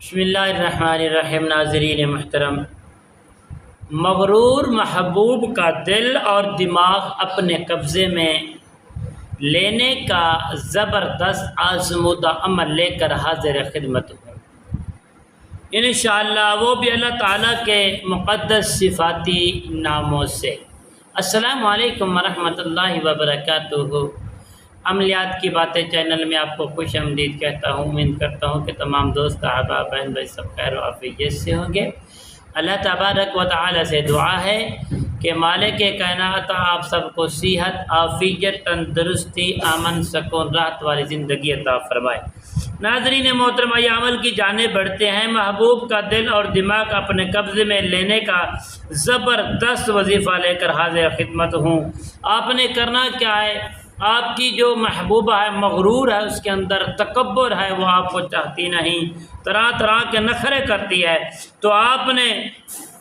بسم اللہ الرحمن الرحیم۔ ناظرین محترم، مغرور محبوب کا دل اور دماغ اپنے قبضے میں لینے کا زبردست آزمودہ عمل لے کر حاضر خدمت ہوں انشاءاللہ، وہ بھی اللہ تعالیٰ کے مقدس صفاتی ناموں سے۔ السلام علیکم ورحمۃ اللہ وبرکاتہ۔ عملیات کی باتیں چینل میں آپ کو خوش آمدید کہتا ہوں۔ امید کرتا ہوں کہ تمام دوست احباب بہن بھائی سب خیر و عافیت سے ہوں گے۔ اللہ تبارک و تعالی سے دعا ہے کہ مالک کائنات آپ سب کو صحت، عافیت، تندرستی، امن، سکون، راحت والی زندگی عطا فرمائے۔ ناظرین محترم، یہ عمل کی جانب بڑھتے ہیں۔ محبوب کا دل اور دماغ اپنے قبضے میں لینے کا زبردست وظیفہ لے کر حاضر خدمت ہوں۔ آپ نے کرنا کیا ہے؟ آپ کی جو محبوبہ ہے مغرور ہے، اس کے اندر تکبر ہے، وہ آپ کو چاہتی نہیں، طرح طرح کے نخرے کرتی ہے، تو آپ نے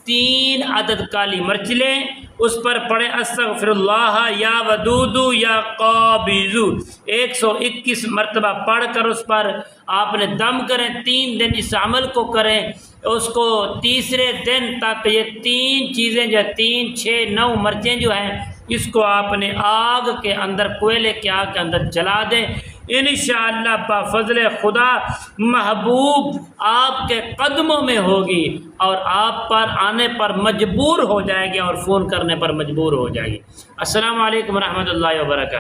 3 عدد کالی مرچ لیں، اس پر پڑھیں استغفر اللہ یا ودود یا قابض، 121 مرتبہ پڑھ کر اس پر آپ نے دم کریں۔ 3 دن اس عمل کو کریں۔ اس کو تیسرے دن تک یہ 3 چیزیں جو 3، 6، 9 مرچیں جو ہیں، اس کو آپ نے آگ کے اندر، کوئلے کی آگ کے اندر جلا دیں۔ انشاءاللہ بفضل خدا محبوب آپ کے قدموں میں ہوگی اور آپ پر آنے پر مجبور ہو جائے گی اور فون کرنے پر مجبور ہو جائے گی۔ السلام علیکم ورحمۃ اللہ وبرکاتہ۔